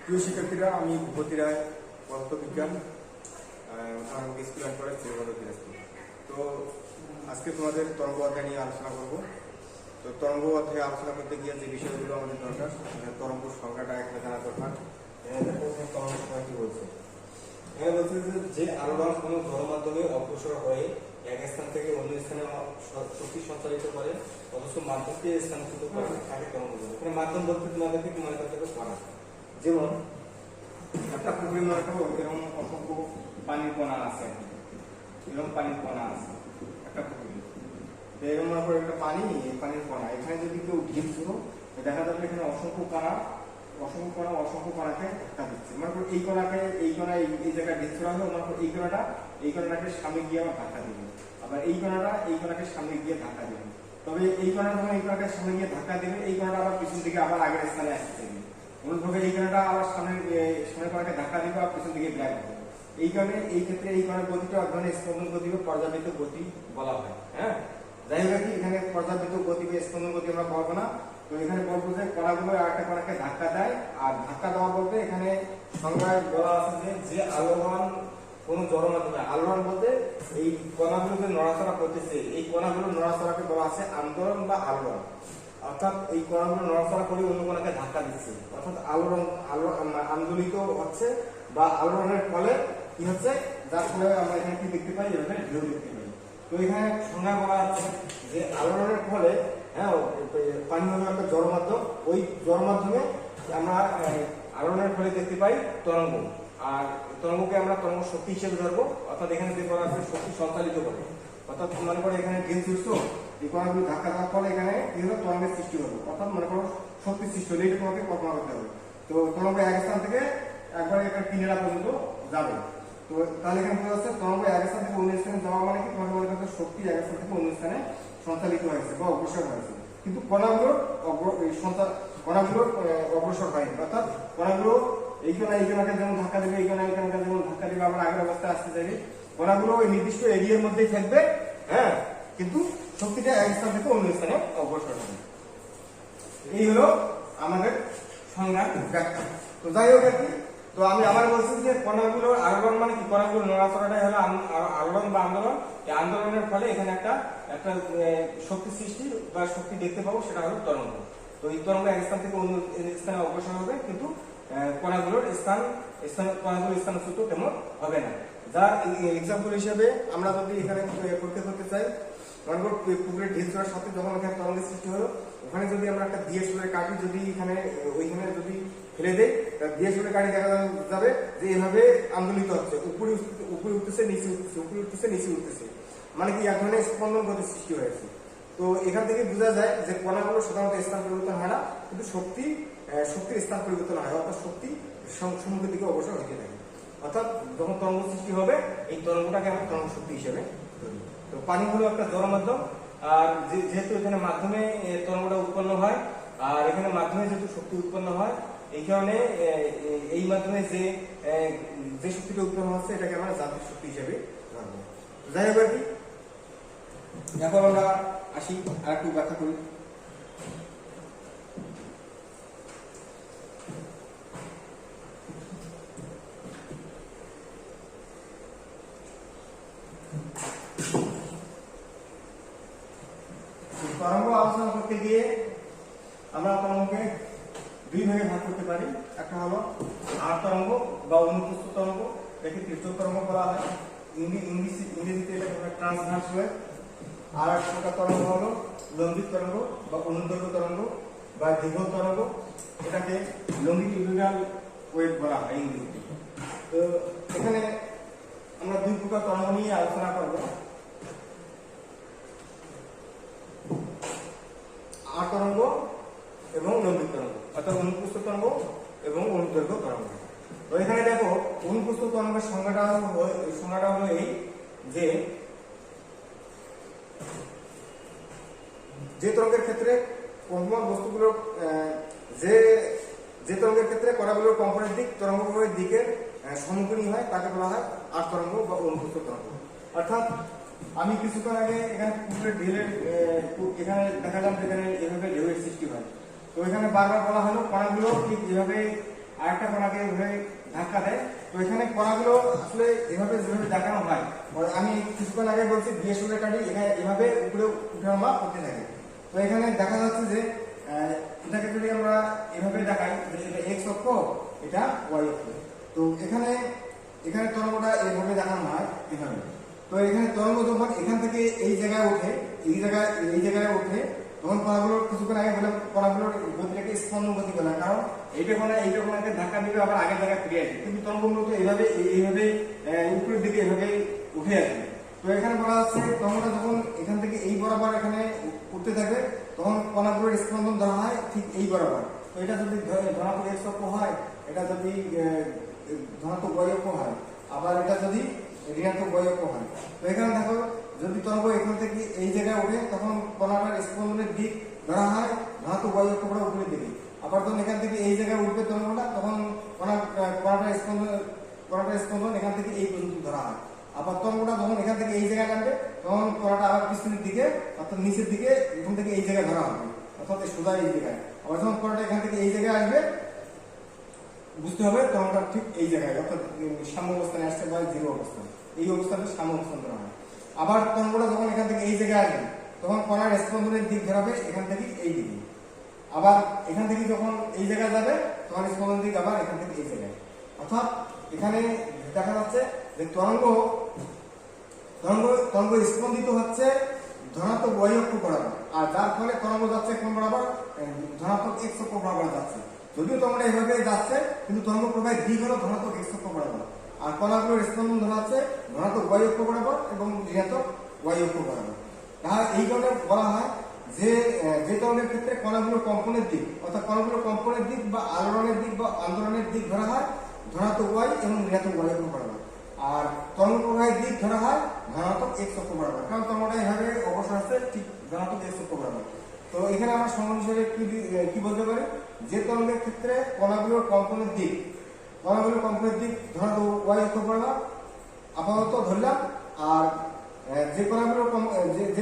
প্রিয় শিক্ষার্থীরা, আমি ভূপতি রায়, পদার্থবিজ্ঞান স্কুল অ্যান্ড কলেজ দিনাজপুর। তো আজকে তোমাদের তরঙ্গ অধ্যায় নিয়ে আলোচনা করব। তো তরঙ্গ অধ্যায়ে আলোচনা করতে গিয়ে যে বিষয়গুলো আমাদের দরকার, তরঙ্গ সংখ্যাটা একটা জানা দরকার। তরঙ্গ সংখ্যা কি বলছে? এখানে বলছে যে আলোড়ন কোনো জড় মাধ্যমে অগ্রসর হয়ে এক স্থান থেকে অন্য স্থানে শক্তি সঞ্চালিত করে, অথচ মাধ্যমকে স্থানান্তরিত করে তাকে তরঙ্গ বলে। এখানে মাধ্যম বলতে তোমাদেরকে মনে করতে হবে কণা। যেমন একটা পুকুরে মনে করো এরকম অসংখ্য পানির কণা আছে, এরকম পানির কণা আছে একটা পুকুরে। এরকম মনে করো একটা পানির কণা, এখানে যদি কেউ ঢিল ছিল দেখা যাবে এখানে অসংখ্য কণাকে ধাক্কা দিচ্ছে। মনে করো এই কণাকে এই জায়গায় ঢিল ছোড়া হলো, মনে করো এই কণাটাকে সামনে গিয়ে আবার ধাক্কা দিবে, আবার এই কণাটাকে সামনে গিয়ে ধাক্কা দিবে। তবে এই কণাটা যখন এই কণাকে সামনে গিয়ে ধাক্কা দিবে, এই কণাটা আবার পিছন দিকে আবার আগের স্থানে আসতে চাইবে। অনুরূপভাবে এই কণাটা আবার সামনের কণাকে ধাক্কা দিবে আর পিছন দিকে ব্যাক হবে। এই কারণে এই ক্ষেত্রে এই কণার গতিটা এক ধরনের স্পন্দন গতি বা পর্যাবৃত্ত গতি বলা হয়। হ্যাঁ, যাই হোক কি এখানে পর্যাবৃত্ত গতি বা স্পন্দন গতি আমরা বলবো না। তো এখানে বলবো যে কণাগুলো আরেকটা কণাকে ধাক্কা দেয়, আর ধাক্কা দেওয়া বলতে এখানে সংজ্ঞায় বলা আছে যে আলোড়ন কোন জড় মাধ্যমে, আলোড়ন বলতে এই কণাগুলো যে নড়াচড়া করতেছে, এই কণাগুলো নড়াচড়াকে বলা আছে আন্দোলন বা আলোড়ন। অর্থাৎ এই কণাগুলো নড়াচড়া করে অন্য কণাকে ধাক্কা দিচ্ছে, অর্থাৎ আন্দোলিত হচ্ছে বা আলোড়নের ফলে কি হচ্ছে, যার ফলে আমরা এখানে কি দেখতে পাই, এখানে ঢেউ দেখতে পাই। তো এখানে সংজ্ঞা বলা আছে যে আলোড়নের ফলে, হ্যাঁ, পানি হলো একটা জড় মাধ্যম, ওই জড় মাধ্যমে আমরা আলোড়নের ফলে দেখতে পাই তরঙ্গ। আর তরঙ্গকে আমরা তরঙ্গ শক্তি হিসেবে ধরবো। অর্থাৎ এখানে যে বলা আছে শক্তি সঞ্চালিত করে, অর্থাৎ মনে করো এখানে ঢেউ ছুটছো, এই কণাগুলো ধাক্কা দেওয়ার ফলে এখানে কি হলো, তরঙ্গের সৃষ্টি হলো। অর্থাৎ মনে করো শক্তি সৃষ্টি হলো, এটা তোমাকে কল্পনা করতে হবে। তো তরঙ্গ এক স্থান থেকে একবারে এখানে কিনারা পর্যন্ত যাবে। তো তাহলে এখানে বোঝা যাচ্ছে তরঙ্গ এক স্থান থেকে অন্য স্থানে যাওয়া মানে কি, তোমাকে মনে করতে শক্তি এক স্থান থেকে অন্য স্থানে সঞ্চালিত হয়েছে বা অগ্রসর হয়েছে, কিন্তু কণাগুলোর অগ্রসর হয়নি। অর্থাৎ কণাগুলো এই কণাকে যেমন ধাক্কা দেবে, এই কণাকে যেমন ধাক্কা দেবে, আবার আগের অবস্থায় আসতে চাইবে, কণাগুলো ওই নির্দিষ্ট এরিয়ার মধ্যেই থাকবে। হ্যাঁ, কিন্তু শক্তিটা এক স্থান থেকে অন্য স্থানে অগ্রসর হবে। এই হলো আমাদের সংজ্ঞার ব্যাখ্যা। তো যাই হোক আর কি, তো আমি আবার বলছি যে কণাগুলো আলোড়ন মানে কি, কণাগুলো নড়াচড়াটাই হলো আলোড়ন বা আন্দোলন। এই আন্দোলনের ফলে এখানে একটা শক্তি সৃষ্টি বা শক্তি দেখতে পাবো, সেটা হলো তরঙ্গ। তো এই তরঙ্গ এক স্থান থেকে অন্য স্থানে অগ্রসর হবে, কিন্তু কণাগুলোর স্থানচ্যুত তেমন হবে না। যার এক্সাম্পল হিসেবে আমরা যদি এখানে করতে চাই, মনে করো পুকুরের ঢিল ছোড়ার সাথে যখন এখানে তরঙ্গের সৃষ্টি হলো, ওখানে যদি আমরা একটা দিয়ে সুরের কাঠি যদি ওইখানে যদি ফেলে দেয়, দিয়ে সুরের কাঠি দেখা যাবে যে এভাবে আন্দোলিত হচ্ছে, উপরে উঠতেছে নিচে উঠতেছে, উপরে উঠতেছে নিচে উঠতেছে, মানে কি এক ধরনের স্পন্দন গতি সৃষ্টি হয়েছে। তো এখান থেকে বোঝা যায় যে কণাগুলো সাধারণত স্থান পরিবর্তন হয় না, কিন্তু শক্তির স্থান পরিবর্তন হয়, অর্থাৎ শক্তি সম্মুখের দিকে অবসর হতে থাকে। অর্থাৎ যখন তরঙ্গ সৃষ্টি হবে, এই তরঙ্গটাকে আমরা তরঙ্গ শক্তি হিসেবে ধরি। তো পানি হলো একটা জড় মাধ্যম, আর যেহেতু এখানে মাধ্যমে তরঙ্গটা উৎপন্ন হয়, আর এখানে মাধ্যমে যেহেতু শক্তি উৎপন্ন হয়, এই কারণে এই মাধ্যমে যে শক্তিটা উৎপন্ন হচ্ছে এটাকে আমরা যান্ত্রিক শক্তি হিসেবে ধরবো। যাই হোক আর কি, এখন আমরা আসি আর একটু ব্যাখ্যা করি। তরঙ্গ আলোচনা করতে গিয়ে আমরা তরঙ্গকে দুই ভাগে ভাগ করতে পারি। একটা হলো আর তরঙ্গ বা অনুপ্রস্থ তরঙ্গ, একে তীর্থ তরঙ্গ বলা হয়, ইংরেজিতে এটা ট্রান্সভার্স ওয়েভ। আর এক প্রকার তরঙ্গ হলো লম্বিত তরঙ্গ বা অনুদৈর্ঘ্য তরঙ্গ বা দীর্ঘ তরঙ্গ, এটাকে লঙ্গিটিউডিনাল ওয়েভ বলা হয় ইংরেজিতে। তো এখানে আমরা দুই প্রকার তরঙ্গ নিয়ে আলোচনা করব, আর তরঙ্গ এবং লম্বিত তরঙ্গ, অর্থাৎ অনুপ্রস্থ তরঙ্গ এবং অনুদৈর্ঘ্য তরঙ্গ। তো এখানে দেখো অনুপ্রস্থ তরঙ্গের সংজ্ঞাটা হলো এই যে তরঙ্গের ক্ষেত্রে কম্পমান বস্তুগুলোর যে তরঙ্গের ক্ষেত্রে কণাগুলোর কম্পনের দিক তরঙ্গের দিকের সম্মুখীন হয় তাকে বলা হয় আর তরঙ্গ বা অনুপ্রস্থ তরঙ্গ। অর্থাৎ আমি কিছুক্ষণ আগে এখানে পুকুরের ঢেলের এখানে দেখালাম যেখানে এভাবে ঢেউয়ের সৃষ্টি হয়। তো এখানে বারবার বলা হলো কণাগুলো ঠিক যেভাবে আরেকটা কণাকে এভাবে ধাক্কা দেয়। তো এখানে কণাগুলো আসলে এভাবে যেভাবে দেখানো হয়, আমি কিছুক্ষণ আগে বলছি DSO রেখাটি এভাবে উপরে উঠানামা করতে থাকে। তো এখানে দেখা যাচ্ছে যে এটাকে যদি আমরা এভাবে দেখাই, এটা এক্স অক্ষ, এটা ওয়াই অক্ষ। তো এখানে তরঙ্গটা এইভাবে দেখানো হয় এভাবে। তো এখানে তরঙ্গ যখন এখান থেকে এই জায়গায় ওঠে, এই জায়গায় ওঠে, তখন কণাগুলো কিছুক্ষণ আগে বললাম কণাগুলোর গতিটাকে স্পন্দন গতি বলে, কারণ এইটা কোণাকে ধাক্কা দিবে আবার আগের জায়গায় ফিরে আসবে। কিন্তু তরঙ্গগুলো তো এইভাবে উপরের দিকে এইভাবে উঠে আসবে। তো এখানে বলা হচ্ছে তরঙ্গটা যখন এখান থেকে এই বরাবর এখানে উঠতে থাকবে, তখন কণাগুলোর স্পন্দন ধরা হয় ঠিক এই বরাবর। তো এটা যদি ধনাত্মক এক্স অক্ষ হয়, এটা যদি ধনাত্মক ওয়াই অক্ষ হয়, আবার এটা যদি ঋণাত্মক ওয়াই অক্ষ হয়। তো এখানে দেখো যদি তরঙ্গ এখান থেকে এই জায়গায় ওঠে, তখন কণাটার স্পন্দনের দিক ধরা হয় ধনাত্মক ওয়াই অক্ষ করে উপরের দিকে। আবার যখন এখান থেকে এই জায়গায় উঠবে তরঙ্গটা, তখন কণাটার স্পন্দন এখান থেকে এই পর্যন্ত ধরা হয়। আবার তরঙ্গটা যখন এখান থেকে এই জায়গায় নামবে, তখন কণাটা আবার পিছনের দিকে অর্থাৎ নিচের দিকে এখান থেকে এই জায়গায় ধরা হবে, অর্থাৎ সোজা এই জায়গায়। আবার যখন কণাটা এখান থেকে এই জায়গায় আসবে, বুঝতে হবে তরঙ্গটা ঠিক এই জায়গায়, অর্থাৎ সাম্য অবস্থানে আসছে বা জিরো অবস্থান, এই অবস্থানে সাম্য অবস্থান ধরা হয়। আবার তরঙ্গটা যখন এখান থেকে এই জায়গায় আসবে, তখন কণার স্পন্দনের দিক ধরাবে এখান থেকে এই দিকে। আবার এখান থেকে যখন এই জায়গায় যাবে, তখন স্পন্দনের দিক আবার এখান থেকে এই জায়গায়। অর্থাৎ এখানে দেখা যাচ্ছে যে তরঙ্গ স্পন্দিত হচ্ছে ধনাত্মক ওয়াই অক্ষ বরাবর, আর যার ফলে তরঙ্গ যাচ্ছে কোন বরাবর, ধনাত্মক এক্স অক্ষ বরাবর যাচ্ছে। যদিও তরঙ্গটা এভাবে যাচ্ছে, কিন্তু তরঙ্গ প্রবাহের দিক হলো ধনাত্মক এক্স অক্ষ বরাবর, আর কণাগুলোর স্পন্দন ধরা হচ্ছে ধনাত্মক ওয়াই অক্ষ বরাবর এবং ঋণাত্মক ওয়াই অক্ষ বরাবর। তাহলে এই কারণে বলা হয় যে তরঙ্গের ক্ষেত্রে কণাগুলোর কম্পনের দিক, অর্থাৎ কণাগুলোর কম্পনের দিক বা আলোড়নের দিক বা আন্দোলনের দিক ধরা হয় ধনাত্মক ওয়াই এবং ঋণাত্মক ওয়াই অক্ষ বরাবর, আর তরঙ্গ প্রবাহের দিক ধরা হয় ধনাত্মক এক্স অক্ষ বরাবর, কারণ তরঙ্গটা এভাবে অবসর আছে ঠিক ধনাত্মক এক্স অক্ষ বরাবর। তো এখানে আমরা সংজ্ঞা হিসেবে কি বলতে পারি, যে তরঙ্গের ক্ষেত্রে কণাগুলোর কম্পনের দিক ধনাত্মক ওয়াই অক্ষ বরাবর আপাতত ধরলাম, আর যে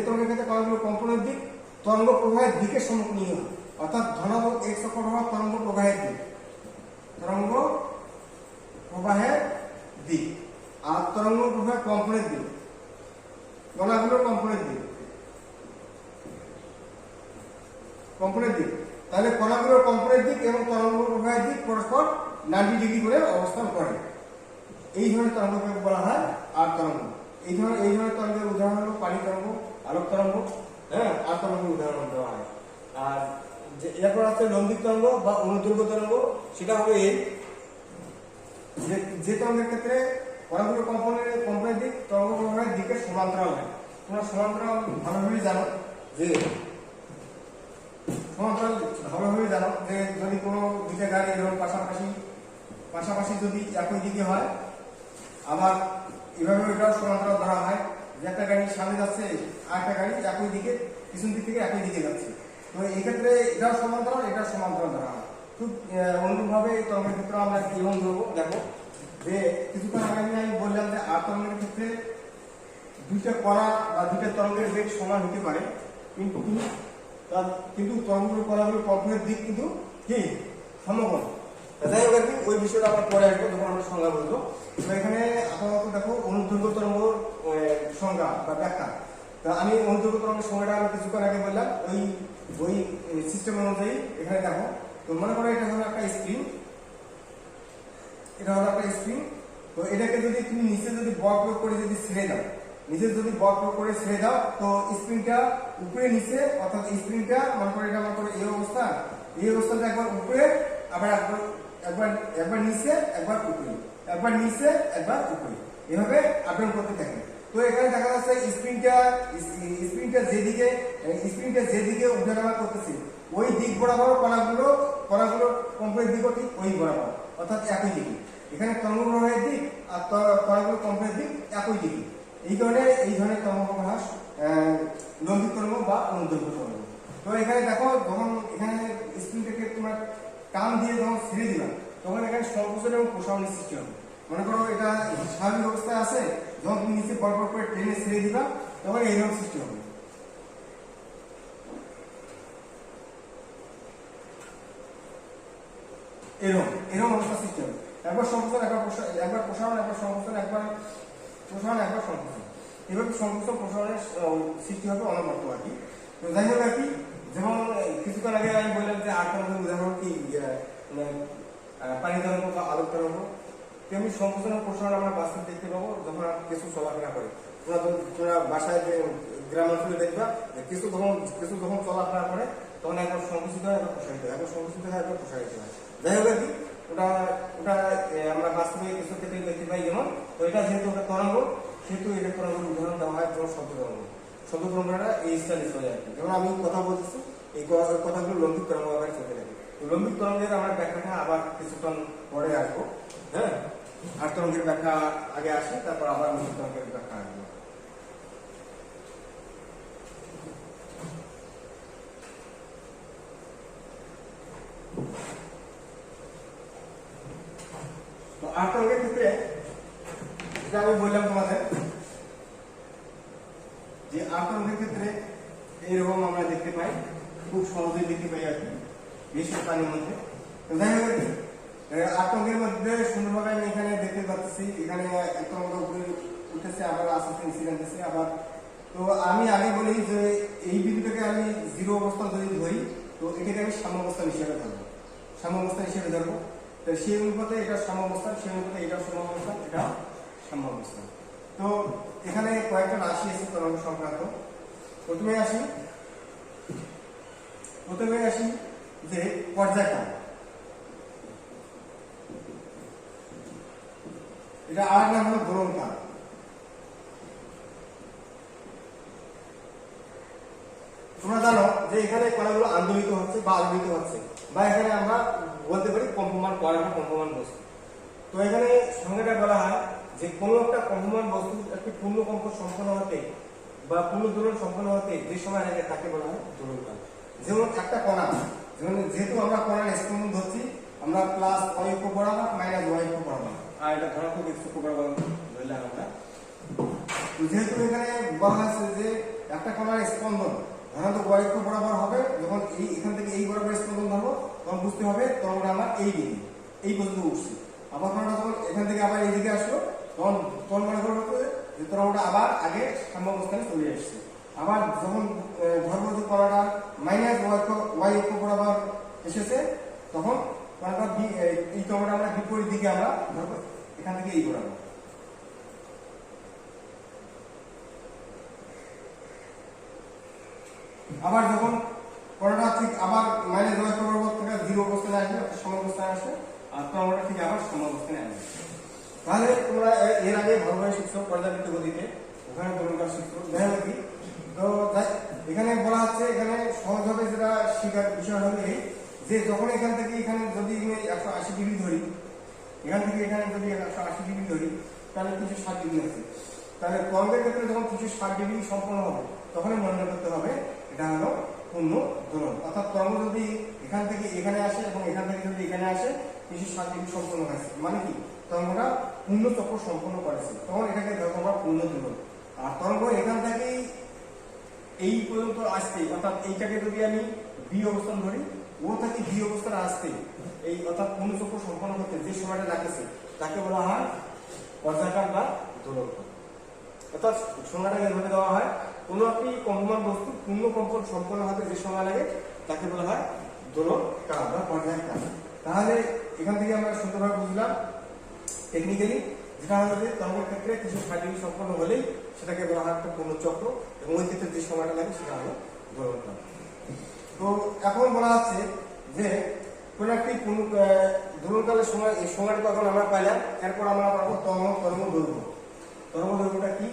তরঙ্গের ক্ষেত্রে কণাগুলোর কম্পনের দিক তরঙ্গ প্রবাহের দিকের সমকোণীয়, অর্থাৎ ধনাত্মক এক্স অক্ষ বরাবর তরঙ্গ প্রবাহের দিক, আর তরঙ্গ প্রবাহ কম্পনের দিক, কণাগুলোর কম্পনের দিক, তাহলে কণাগুলোর কম্পনের দিক এবং তরঙ্গ প্রবাহের দিক পরস্পর 90 ডিগ্রি করে অবস্থান করে। এই ধরনের তরঙ্গকে বলা হয় আর তরঙ্গ। এই ধরনের তরঙ্গের উদাহরণ হলো পানি তরঙ্গ, আলোক তরঙ্গ, হ্যাঁ, আর তরঙ্গের উদাহরণ দেওয়া হয়। আর এরপর আছে লম্বিক তরঙ্গ বা অনুদৈর্ঘ্য তরঙ্গ। সেটা হবে এই যে তরঙ্গের ক্ষেত্রে কণাগুলোর কম্পনের দিক তরঙ্গ প্রবাহের দিকের সমান্তরাল হয়। তোমরা সমান্তরাল ভালোভাবে জানো যে যদি কোনো দুইটা গাড়ি এরকম পাশাপাশি যদি একই দিকে হয়, আবার এভাবে এটাও সমান্তরাল ধরা হয় যে একটা গাড়ি সামনে যাচ্ছে আর একটা গাড়ি একই দিকে পিছন দিক থেকে একই দিকে যাচ্ছে। তো এই ক্ষেত্রে এটাও সমান্তরাল ধরা হয়। খুব অনুরূপভাবে এই তরঙ্গের ক্ষেত্রে আমরা এবং ধরবো। দেখো যে কিছুক্ষণ আগে আমি বললাম যে আর তরঙ্গের ক্ষেত্রে দুইটা কণা বা দুইটা তরঙ্গের বেগ সমান হতে পারে, কিন্তু কণাগুলোর কম্পনের দিক কিন্তু কি সমকোণ। যাই হোক, ওই বিষয়টা আমরা পরে আসবো যখন আমরা সংজ্ঞা বলবো। এখানে আপাতত দেখো অনুদৈর্ঘ্য তরঙ্গ সংজ্ঞা বা ব্যাখ্যা। আমি অনুদৈর্ঘ্য তরঙ্গের সংজ্ঞাটা আমি কিছুক্ষণ আগে বললাম ওই সিস্টেম অনুযায়ী। এখানে দেখো, তো মনে করো এটা হলো একটা স্প্রিং, তো এটাকে যদি তুমি নিচে যদি বল প্রয়োগ করে যদি ছেড়ে দাও, তো স্প্রিংটা উপরে নিচে, অর্থাৎ স্প্রিংটা মনে করো এই অবস্থাটা একবার উপরে, আবার একবার নিচে, একবার উপরে, এভাবে আপডাউন করতে থাকে। তো এখানে দেখা যাচ্ছে স্প্রিংটা যেদিকে উঠানামা করতেছে ওই দিক বরাবর কণাগুলো কম্পনের দিকও ঠিক ওই বরাবর, অর্থাৎ একই দিকে। এখানে তরঙ্গ প্রবাহের দিক আর কণাগুলো কম্পনের দিক একই দিকে। এই ধরনের তরঙ্গ প্রবাহ লম্বিক তরঙ্গ বা অনুদৈর্ঘ্য তরঙ্গ। তো এখানে দেখো, যখন এখানে স্প্রিংটাকে তোমরা টান দিয়ে যখন ছেড়ে দিলাম, তখন এখানে সংকোচন এবং প্রসারণের সৃষ্টি হবে। মনে করো এটা স্বাভাবিক অবস্থায় আছে, যখন তুমি নিচে বড় করে টেনে ছেড়ে দিবা, তখন এইরকম সৃষ্টি হবে। এরকম এরকম অবস্থা সৃষ্টি হবে। একবার সংকোচন একবার প্রসারণ, একবার সংকোচন, একবার প্রসারণ, একবার সংকোচন, এভাবে সংকোচন প্রসারণের সৃষ্টি হবে অনবরত আর কি। তো যাই হোক আর কি, যেমন কিছুক্ষণ আগে আমি বললাম যে আট নম্বর উদাহরণ কি পানি তরঙ্গ বা আলোক তরঙ্গ, তেমনি সংকোচন ও প্রসারণ আমরা বাস্তব দেখতে পাবো যখন কিছু চলাফেরা করে। তোমরা বাসায় যে গ্রাম অঞ্চলে দেখবা কিছু যখন চলাফেরা করে তখন একবার সংকুচিত হয়, একবার প্রসারিত হয়, একবার সংকুচিত হয়, একবার প্রসারিত হয়। যাই হোক আর কি, ওটা ওটা আমরা বাস্তবে কিছু ক্ষেত্রে দেখতে পাই। যেমন তো এটা যেহেতু একটা তরঙ্গ, সেহেতু এটা তরঙ্গের উদাহরণ দেওয়া হয় যেমন শব্দ তরঙ্গ। শব্দ তরঙ্গটা এই স্টাইলে চলে আর কি। যেমন আমি কথা বলতেছি, এই কথাগুলো লম্বিক তরঙ্গ আকারে চলতে থাকে। লম্বিক তরঙ্গের আমরা ব্যাখ্যাটা আবার কিছুক্ষণ পরে আসবো। হ্যাঁ, আট তরঙ্গের ব্যাখ্যা আগে আসে, তারপর আবার লম্বিক তরঙ্গের ব্যাখ্যা আসবে। তো আট তরঙ্গের ক্ষেত্রে যেটা আমি বললাম তোমাদের যে আট তরঙ্গের ক্ষেত্রে এইরকম আমরা দেখতে পাই, খুব সহজেই দেখতে পাই আর কি, বেশি পানির মধ্যে। তো যাই হোক আর কি, আট তরঙ্গের মধ্যে সুন্দরভাবে আমি এখানে দেখতে পাচ্ছি, এখানে এক তরঙ্গ উপরে উঠেছে, আবার আস্তে আস্তে নিচে নামতেছে আবার। তো আমি আগে বলি যে এই বিন্দুটাকে আমি জিরো অবস্থা যদি ধরি, তো এটাকে আমি সাম্যাবস্থান হিসেবে ধরবো, সাম্যাবস্থান হিসেবে ধরবো। তো সেই অনুপাতে এটা সাম্যাবস্থান, সেই অনুপাতে এটা সাম্যাবস্থান, এটা সাম্যাবস্থান। তো এখানে কয়েকটা রাশি আছে তরঙ্গ সংক্রান্ত। প্রথমে আসি যে পর্যায়কাল, এটা আর নাম হলো দোলনকাল। তোমরা জানো যে এখানে কণাগুলো আন্দোলিত হচ্ছে বা আলোড়িত হচ্ছে, বা এখানে আমরা বলতে পারি কম্পমান কণা বা কম্পমান বস্তু। তো এখানে সংজ্ঞাটা বলা হয় যে কোনো একটা কম্পমান বস্তু একটি পূর্ণ কম্প সম্পন্ন হতে বা পূর্ণ দোলন সম্পন্ন হতে যে সময় লাগে তাকে বলা হয় দোলনকাল। যেমন একটা কণা, যেহেতু আমরা কণার স্পন্দন ধরছি, আমরা প্লাস y অক্ষ বরাবর মাইনাস y অক্ষ বরাবর, আর এটা ধনাত্মক x অক্ষ বরাবর ধরলাম আমরা। তো যেহেতু এখানে বলা হয়েছে যে একটা কণার স্পন্দন ধনাত্মক y অক্ষ বরাবর হবে, যখন এখান থেকে এই বরাবর স্পন্দন ধরবো তখন বুঝতে হবে তরঙ্গটা আমার এই দিকে এই পর্যন্ত উঠছে। আবার কণাটা যখন এখান থেকে আবার এইদিকে আসলো তখন মনে করবো যে তরঙ্গটা আবার আগে সাম্যাবস্থানে চলে আসছে। আবার যখন ধরবো যে কণাটা মাইনাস y অক্ষ বরাবর এসেছে, তখন কণাটা এই তরঙ্গটা আমরা বিপরীত দিকে আমরা ধরবো, এখান থেকে এই বরাবর। আবার যখন কণাটা ঠিক আবার মাইনাস y অক্ষ বরাবর থেকে জিরো অবস্থানে আসবে, সাম্যাবস্থানে আসবে, আর তরঙ্গটা ঠিক আবার সাম্যাবস্থানে আসবে। তাহলে তোমরা এর আগে ভালোভাবে শিখছো পর্যাবৃত্ত গতিতে, ওখানে দোলনকাল শিখছো। যাই হোক কি, তো এখানে বলা হচ্ছে, এখানে সহজভাবে যেটা শেখার বিষয় হলো এই যে যখন এখান থেকে এখানে যদি 180 ডিগ্রি ধরি, এখান থেকে এখানে যদি 180 ডিগ্রি ধরি, তাহলে 360 ডিগ্রি আছে। তাহলে তরঙ্গের ক্ষেত্রে যখন 360 ডিগ্রি সম্পন্ন হবে তখনই মনে করতে হবে এটা হলো পূর্ণ দোলন। অর্থাৎ তরঙ্গ যদি এখান থেকে এখানে আসে এবং এখান থেকে যদি এখানে আসে 360 ডিগ্রি সম্পন্ন হয়েছে, মানে কি তরঙ্গটা পূর্ণ চক্র সম্পন্ন করেছে, তখন এটাকে ধরবো আমরা পূর্ণ দোলন। আর তরঙ্গ এখান থেকে এই পর্যন্ত আসতে, অর্থাৎ এইটাকে যদি আমি বি অবস্থান ধরি, ও থেকে বি অবস্থানে আসতে এই অর্থাৎ পূর্ণ চক্র সম্পন্ন করতে যে সময়টা লাগতেছে তাকে বলা হয় পর্যায়কাল বা দোলনকাল। অর্থাৎ সংজ্ঞাটাকে এভাবে দেওয়া হয়, কোনো একটি কম্পমান বস্তু পূর্ণ কম্পন সম্পন্ন হতে যে সময় লাগে তাকে বলা হয় দোলনকাল বা পর্যায়কাল। তাহলে এখান থেকে আমরা সুন্দরভাবে বুঝলাম টেকনিক্যালি, যেটা হলো যে তরঙ্গের ক্ষেত্রে কিছু 60 ডিগ্রি সম্পন্ন হলেই সেটাকে বলা হয় একটা পূর্ণ চক্র, এবং ওই ক্ষেত্রে যে সময়টা লাগে সেটা হলো দোলনকাল। তো এখন বলা হচ্ছে যে কোন একটি দোলনকালের সময়, এই সময়টা তখন আমরা পাইলাম, এরপর আমরা পাবো তরঙ্গ দৈর্ঘ্য। তরঙ্গ দৈর্ঘ্যটা কি,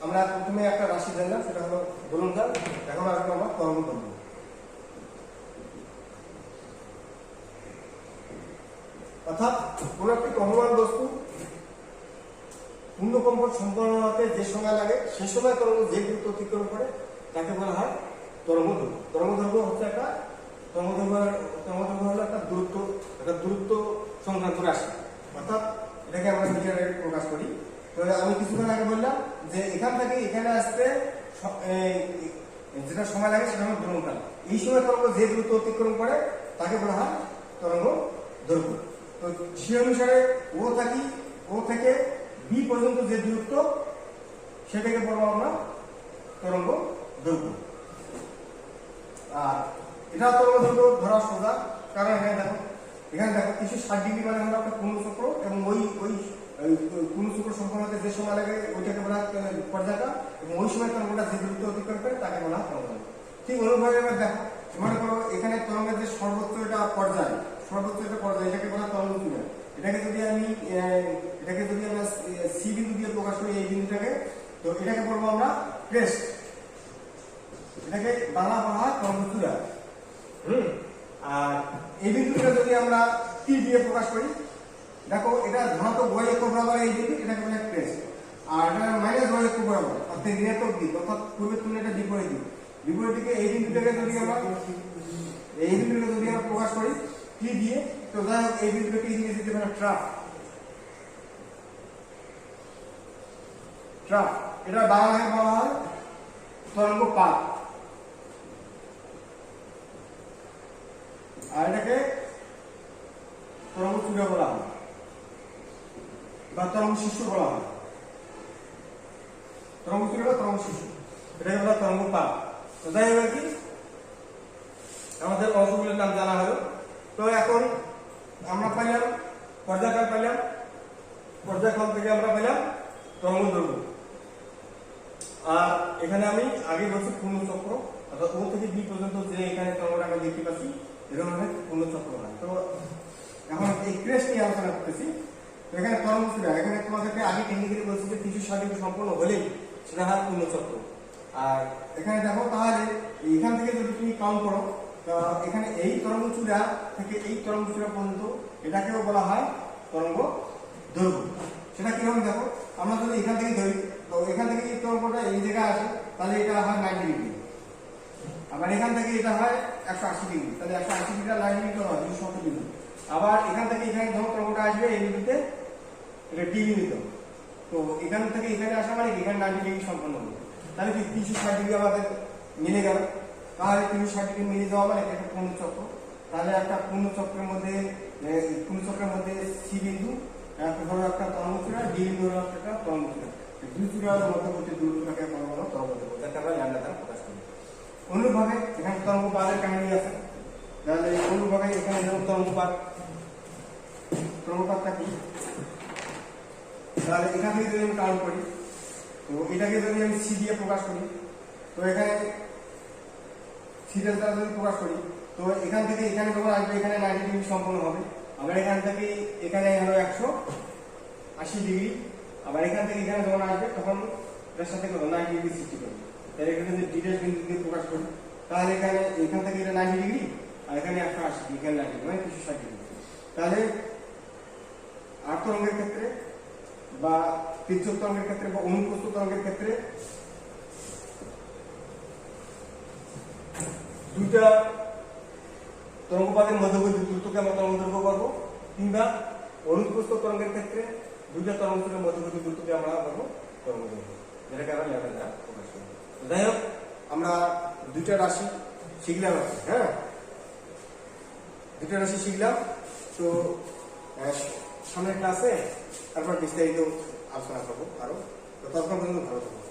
আমরা প্রথমে একটা রাশি জানলাম, সেটা হলো দোলনকাল। এখন আসবো আমরা তরঙ্গ দৈর্ঘ্য। অর্থাৎ কোন একটি কম্পমান বস্তু পূর্ণ কম্পন সম্পন্ন হতে যে সময় লাগে সে সময় তরঙ্গ যে দূরত্ব অতিক্রম করে তাকে বলা হয় তরঙ্গ দৈর্ঘ্য। তরঙ্গ দৈর্ঘ্য হচ্ছে একটা তরঙ্গ দৈর্ঘ্য হলো একটা দূরত্ব সংক্রান্ত রাশি। অর্থাৎ এটাকে আমরা মিটারে প্রকাশ করি। তো আমি কিছুক্ষণ আগে বললাম যে এখান থেকে এখানে আসতে যেটা সময় লাগে সেটা হলো দোলনকাল। এই সময় তরঙ্গ যে দূরত্ব অতিক্রম করে তাকে বলা হয় তরঙ্গ দৈর্ঘ্য। তো সে অনুসারে ও থেকে বি পর্যন্ত যে দূরত্ব সেটাকে বলবো আমরা তরঙ্গ দৈর্ঘ্য। আর এটা তরঙ্গ দৈর্ঘ্য ধরা সোজা, কারণ এখানে দেখো 360 মানে হলো একটা পূর্ণচক্র, এবং ওই পূর্ণচক্র সম্পূর্ণ যে সময় লাগে ওইটাকে বলা পর্যায়টা, এবং ওই সময় তরঙ্গটা যে দূরত্ব অতিক্রম করে তাকে বলা তরঙ্গ। ঠিক অনুভাবে এবার দেখো, মনে করো এখানে তরঙ্গের যে সর্বোচ্চ এটা পর্যায় এটাকে বলা তরঙ্গ চূড়া। এটাকে যদি আমরা সি বিন্দু দিয়ে প্রকাশ করি, এই বিন্দুটাকে, তো এটাকে বলবো আমরা ক্রেস্ট, এটাকে বাংলা বলা হয় তরঙ্গ চূড়া। আর এই বিন্দুটা যদি আমরা টি দিয়ে প্রকাশ করি, দেখো এটা ধনাত্মক y অক্ষ বরাবর এই বিন্দু, এটাকে বলা হয় ক্রেস্ট। আর এটা মাইনাস y অক্ষ বরাবর, অর্থাৎ ঋণাত্মক দিক, অর্থাৎ পূর্বের তুলনায় এটা বিপরীত দিক। বিপরীত দিকে এই বিন্দুটাকে যদি আমরা প্রকাশ করি টি দিয়ে, তো যাই হোক এই বিন্দুটাকে ইংরেজিতে বলা ট্রাফ। এটা বাংলায় বলা হয় তরঙ্গ পাত। আর এটাকে তরঙ্গ চূড়া বলা হয় বা তরঙ্গ শীর্ষ বলা হয়। তরঙ্গ চূড়া বা তরঙ্গ শীর্ষ, এটাকে বলা তরঙ্গ পাত। তো যাই হোক কি আমাদের অংশগুলোর নাম জানা হলো। তো এখন আমরা পাইলাম পর্যায়কাল, পর্যায়কাল থেকে আমরা পাইলাম তরঙ্গ দৈর্ঘ্য। আর এখানে আমি আগে বলছি পূর্ণচক্র, অর্থাৎ ও থেকে বি পর্যন্ত যে এখানে তরঙ্গটা আমরা দেখতে পাচ্ছি এরকম ভাবে পূর্ণচক্র হয়। তো এখন এই ক্রেস্ট নিয়ে আলোচনা করতেছি। তো এখানে তরঙ্গ চূড়া, এখানে তোমাদেরকে আগে টেকনিক্যালি বলছি যে 360 সম্পূর্ণ হলেই সেটা হয় পূর্ণচক্র। আর এখানে দেখো, তাহলে এখান থেকে যদি তুমি কাউন্ট করো, এখানে এই তরঙ্গ চূড়া থেকে এই তরঙ্গ চূড়া পর্যন্ত এটাকেও বলা হয় তরঙ্গ দৈর্ঘ্য। সেটা কিরকম দেখো, আমরা যদি এখান থেকে ধরি, তো এখান থেকে এই তরঙ্গটা এই জায়গায় আসে, তাহলে এটা হয় 90 ডিগ্রি। আবার এখান থেকে এটা হয় 180 ডিগ্রি, তাহলে 180 ডিগ্রি 90 ডিগ্রি হয় 270 ডিগ্রি। আবার এখান থেকে এখানে যখন তরঙ্গটা আসবে এই বিন্দুতে, এটা ডি বিন্দু, তো এখান থেকে এখানে আসা মানে এখানে 90 ডিগ্রি সম্পন্ন হবে। তাহলে 360 ডিগ্রি আমাদের মিলে গেল। তাহলে 360 ডিগ্রি মিলে যাওয়া মানে একটা পূর্ণচক্র। তাহলে একটা পূর্ণচক্রের মধ্যে সি বিন্দু, একটা তরঙ্গ চূড়া, ডি বিন্দু হলো একটা তরঙ্গ চূড়া। দুই চূড়ার মধ্যবর্তী দূরত্বটাকে বলা হলো তরঙ্গ দৈর্ঘ্য, যাকে আমরা ল্যাম্ডা দ্বারা প্রকাশ করি। অনুরূপভাবে এখানে তরঙ্গপাতের কাহিনী আছে। তাহলে অনুরূপভাবে এখানে যেমন তরঙ্গপাতটা কি, তাহলে এখান থেকে যদি আমি কাউন্ট করি, তো এটাকে যদি আমি সি দিয়ে প্রকাশ করি, তো এখানে সিটা দ্বারা যদি প্রকাশ করি, তো এখান থেকে এখানে যখন আসবে এখানে 90 ডিগ্রি সম্পন্ন হবে। আবার এখান থেকে এখানে হলো 180 ডিগ্রি। আবার এখান থেকে এখানে যখন আসবে তখন এর সাথে 90 ডিগ্রি সৃষ্টি করবে। তাহলে এখানে যদি ডিটেল বিন্দু দিয়ে প্রকাশ করি, তাহলে এখান থেকে এটা 90 ডিগ্রি, আর এখানে 180 ডিগ্রি, এখানে 90 মানে 360 ডিগ্রি। তাহলে আর তরঙ্গের ক্ষেত্রে বা তির্যক তরঙ্গের ক্ষেত্রে বা অনুপ্রস্থ তরঙ্গের ক্ষেত্রে দুইটা তরঙ্গপাতের মধ্যবর্তী দূরত্বকে আমরা তরঙ্গ দৈর্ঘ্য করবো, কিংবা অনুপ্রস্থ তরঙ্গের ক্ষেত্রে দুইটা তরঙ্গের মধ্যবর্তী দূরত্বকে আমরা করবো তরঙ্গ দৈর্ঘ্য, যেটাকে আমরা ল্যাম্ডা দ্বারা প্রকাশ করি। যাই হোক, আমরা দুইটা রাশি শিখলাম। দুইটা রাশি শিখলাম। তো সামনের ক্লাসে তারপর বিস্তারিত আলোচনা করবো আরো। তো ততক্ষণ পর্যন্ত ভালো থাকবো।